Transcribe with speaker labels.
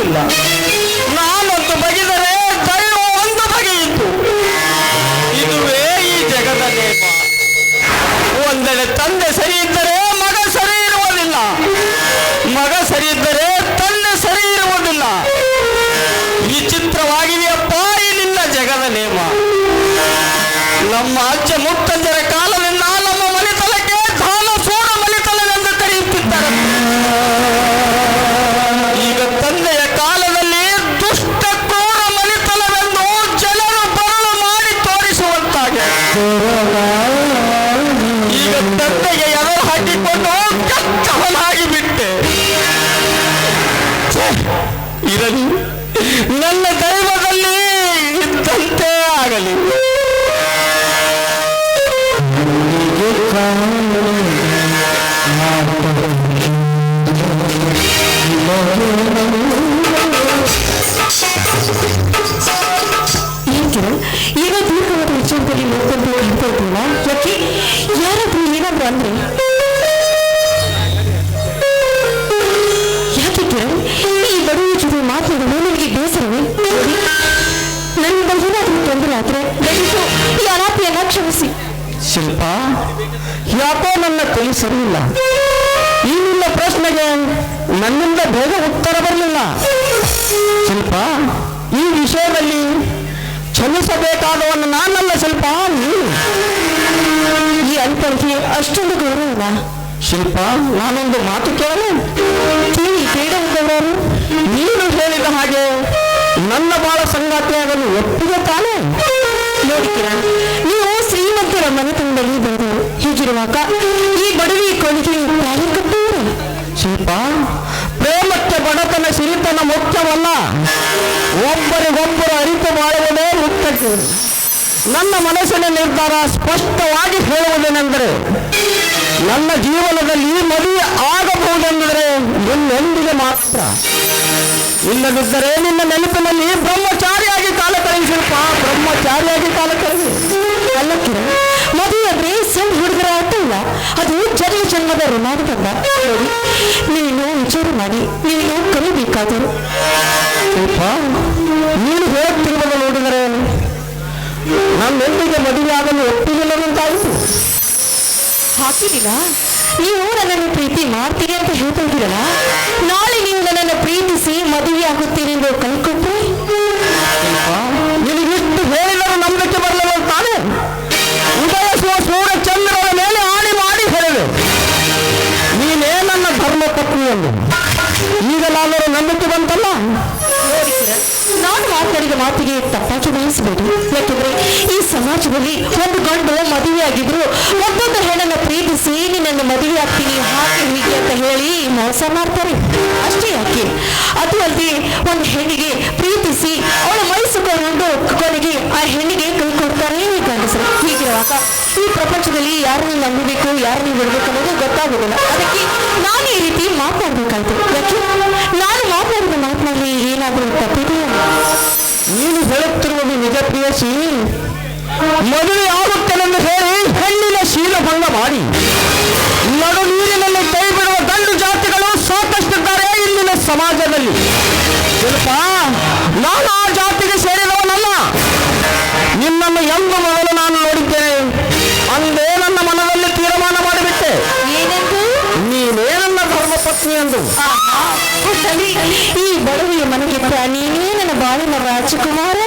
Speaker 1: ಇಲ್ಲ. ನಾನೊಂದು ಬಗೆದರೆ ದೈವ ಒಂದು ಬಗೆಯಿತ್ತು. ಇದುವೇ ಈ ಜಗದ ನೇಮ. ಒಂದೆಡೆ ತಂದೆ ಸರಿ ಇದ್ದರೆ ಮಗ ಸರಿ ಇರುವುದಿಲ್ಲ, ಮಗ ಸರಿ ಇದ್ದರೆ ತಂದೆ ಸರಿ ಇರುವುದಿಲ್ಲ. ವಿಚಿತ್ರವಾಗಿದೆಯಪ್ಪ ಈ ನಿನ್ನ ಜಗದ ನೇಮ. ನಮ್ಮ ಅಜ್ಜ ಮುತ್ತಜ್ಜರ ಕಾಲದಿಂದ ನಮ್ಮ ಮನೆತಲಕ್ಕೆ ಧಾನ ಸೋಡ ಮನೆತಲವೆಂದು ಕರೆಯುತ್ತಿದ್ದಾರೆ. ಈಗ ತಂದೆಯ ಕಾಲದಲ್ಲಿ ದುಷ್ಟ ಕ್ರೂರ ಮನೆತಲವೆಂದು ಜನರು ಬರಲು ಮಾಡಿ ತೋರಿಸುವಂತಾಗಿದೆ. ಈಗ ತಂದೆಗೆ ಎದುರು ಹಾಕಿಕೊಂಡು ಕಚ್ಚವನಾಗಿ ಬಿಟ್ಟೆ. ಇರಲಿ, ನನ್ನ ದೈವದಲ್ಲಿ ಇದ್ದಂತೆ ಆಗಲಿ.
Speaker 2: ಈಗ ದೀರ್ಘವಾದ ವಿಚಾರದಲ್ಲಿ ನೋಡ್ಕೊಂಡು ಹೇಳ್ತಾ ಇದ್ದೀನ. ಯಾಕೆ ಯಾರಾದ್ರೂ ಏನಾದ್ರು ಅಂದ್ರೆ ಯಾಕೆ ಕಿರಣ್ ಈ ಬಡವ ಜೊತೆ ಮಾತಾಡಲು ನನಗೆ ಬೇಸರವೇ? ನನ್ನಿಂದ ಏನಾದ್ರೂ ತೊಂದರೆ ಆದ್ರೆ ದಯವಿಟ್ಟು ಈ ಅನಾಥೆಯನ್ನ ಕ್ಷಮಿಸಿ.
Speaker 1: ಶಿಲ್ಪ, ಯಾಕೋ ನನ್ನ ಕೈ ಸರಿಯಿಲ್ಲ. ಈ ನಿನ್ನ ಪ್ರಶ್ನೆಗೆ ನನ್ನಿಂದ ಬೇಗ ಉತ್ತರ ಬರಲಿಲ್ಲ. ಶಿಲ್ಪ, ಈ ವಿಷಯದಲ್ಲಿ ಕ್ಷಮಿಸಬೇಕಾದವನು ನಾನಲ್ಲ ಶಿಲ್ಪ, ನೀನು.
Speaker 2: ಈ ಅಲ್ಪರಿಗೆ ಅಷ್ಟೊಂದು ಗೌರವನ?
Speaker 1: ಶಿಲ್ಪ, ನಾನೊಂದು ಮಾತು ಕೇಳಲು
Speaker 2: ಕೇಳಿ ಬೇಡವರು.
Speaker 1: ನೀನು ಹೇಳಿದ ಹಾಗೆ ನನ್ನ ಬಾಳ ಸಂಗಾತಿಯಾಗಲು ಒಪ್ಪಿಗೆ ತಾನೆ?
Speaker 2: ನೋಡಿ ಕಿರಣ್, ನೀವು ಶ್ರೀಮಂತರ ಮನೆತನದಲ್ಲಿ ಬಂದು ಹೀಗಿರುವಾಗ ಈ ಬಡವಿ ಕೊಡುಗೆ ಯಾರು ಕಟ್ಟುವರು?
Speaker 1: ಶಿಲ್ಪ, ಪ್ರೇಮಕ್ಕೆ ಬಡತನ ಸಿರಿತನ ಮುಖ್ಯವಲ್ಲ, ಒಬ್ಬರಿಗೊಬ್ಬರು ಅರಿತು ಮಾಡುವುದೇ ಮುಖ್ಯ. ನನ್ನ ಮನಸ್ಸಿನ ನಿರ್ಧಾರ ಸ್ಪಷ್ಟವಾಗಿ ಹೇಳುವುದೇನೆಂದರೆ, ನನ್ನ ಜೀವನದಲ್ಲಿ ಮದುವೆ ಆಗಬಹುದೆಂದರೆ ನಿನ್ನೊಂದಿಗೆ ಮಾತ್ರ. ಇಲ್ಲದಿದ್ದರೆ ನಿನ್ನ ನೆನಪಿನಲ್ಲಿ ಬ್ರಹ್ಮಚಾರಿಯಾಗಿ ಕಾಲ ಕಳೆಯಿ ಶಿಲ್ಪ, ಬ್ರಹ್ಮಚಾರಿಯಾಗಿ ಕಾಲ ಕಳೆಯಿ.
Speaker 2: ಅಲ್ಲ ಕಿರಣ್, ಮದುವೆ ಆದ್ರೆ ಸಣ್ಣ ಹುಡುಗರ ಆಟ ಇಲ್ಲ, ಅದು ಜನ್ಮ ಜನ್ಮದ ಋಣಾದ ಬಂದ. ನೋಡಿ, ನೀನು ವಿಚಾರ ಮಾಡಿ ನೀನು ಕಲಿಬೇಕಾದರು.
Speaker 1: ಶಿಲ್ಪ, ನೀನು ಹೇಳುತ್ತಿರುವುದು ನೋಡಿದರೆ ನನ್ನೊಂದಿಗೆ ಮದುವೆ ಆಗಲು ಒಪ್ಪಿಗೆಲ್ಲದಂತಾಯಿತು.
Speaker 2: ಹಾಕಿದಿಲ್ಲ, ನೀವು ನನ್ನನ್ನು ಪ್ರೀತಿ ಮಾಡ್ತೀರಿ ಅಂತ ಹೇಳ್ತಾ ಇದ್ದೀರಲ್ಲ, ನಾಳೆ ನೀವು ನನ್ನನ್ನು ಪ್ರೀತಿಸಿ ಮದುವೆ ಆಗುತ್ತೀರಿ ಎಂದು ಕಲ್ಕೊಟ್ರೆ
Speaker 1: ನಿನಗಿಷ್ಟು ಹೇಳಿದರೂ ನಂಬಿಕೆ ಬರಲಿಲ್ಲ ತಾನೆ? ಉದಯಿಸುವ ಸೂರ್ಯ ಚಂದ್ರನ ಮೇಲೆ ಆಣಿ ಮಾಡಿ ಹೇಳಿದೆ, ನೀನೇ ನನ್ನ ಧರ್ಮ ಪತ್ನಿ ಎಂದು. ಈಗಲಾದರೂ ನಂಬಿಕೆ ಬಂತಲ್ಲ?
Speaker 2: ನಾನು ಮಾತಾಡಿದ ಮಾತಿಗೆ ತಪ್ಪಾಗಿ ಭಾವಿಸಬೇಡಿ. ಯಾಕೆಂದ್ರೆ ಈ ಸಮಾಜದಲ್ಲಿ ಒಂದು ಗಂಡು ಮದುವೆ ಆಗಿದ್ರು ಮತ್ತೊಂದು ಹೆಣ್ಣನ್ನು ಪ್ರೀತಿಸಿ ನಿನ್ನನ್ನು ಮದುವೆ ಆಗ್ತೀನಿ ಹಾಗೆ ಹೀಗೆ ಅಂತ ಹೇಳಿ ಮೋಸ ಮಾಡ್ತಾರೆ. ಅಷ್ಟೇ ಯಾಕೆ, ಅದು ಅಲ್ಲದೆ ಒಂದು ಹೆಣ್ಣಿಗೆ ಪ್ರೀತಿಸಿ ಅವಳ ಮೈಸುಕೊಂಡು ಕೊನೆಗೆ ಆ ಹೆಣ್ಣಿಗೆ ಕೈ ಕೊಡ್ತಾರೆ ಗಂಡಸರು. ಹೀಗಿರುವಾಗ ಈ ಪ್ರಪಂಚದಲ್ಲಿ ಯಾರನ್ನು ನಂಬಬೇಕು ಯಾರನ್ನು ಬಿಡಬೇಕು ಅನ್ನೋದು ಗೊತ್ತಾಗೋದಿಲ್ಲ. ಅದಕ್ಕೆ ನಾನು ಈ ರೀತಿ ಮಾತನಾಡಬೇಕಾಯ್ತು. ಯಾಕೆ ನಾನು ಮಾತನಾಡಿದ ಮಾತಿನಲ್ಲಿ ಏನಾದರೂ ತಪ್ಪಿದೆಯಾ?
Speaker 1: ನೀನು ಹೇಳುತ್ತಿರುವುದು ನಿಜ ಪ್ರಿಯಸಿ. ಮದುವೆ ಆಗುತ್ತೇನೆಂದು ಹೇಳಿ ಹೆಣ್ಣಿನ ಶೀಲಭಂಗ ಮಾಡಿ ನಡು ನೀರಿನಲ್ಲಿ ಕೈ ಬಿಡುವ ಗಂಡು ಜಾತಿಗಳು ಸಾಕಷ್ಟಿದ್ದಾರೆ ಇಂದಿನ ಸಮಾಜದಲ್ಲಿ. ಶಿಲ್ಪ, ನಾನು ಆ ಜಾತಿಗೆ ಸೇರಿದವನಲ್ಲ. ನಿನ್ನನ್ನು ಎಂದು ಮೊದಲು ನಾನು ನೋಡಿದ್ದೇನೆ ಅಂದೇ ನನ್ನ ಮನದಲ್ಲಿ ತೀರ್ಮಾನ ಮಾಡಿಬಿಟ್ಟೆ.
Speaker 2: ಏನೆಂದು?
Speaker 1: ನೀನೇ ನನ್ನ ಧರ್ಮಪತ್ನಿ ಎಂದು.
Speaker 2: ಈ ಬಡವಿಯ ಮನೆಗೆ ನೀನೇ ನನ್ನ ಬಾಳಿನ ರಾಜಕುಮಾರ.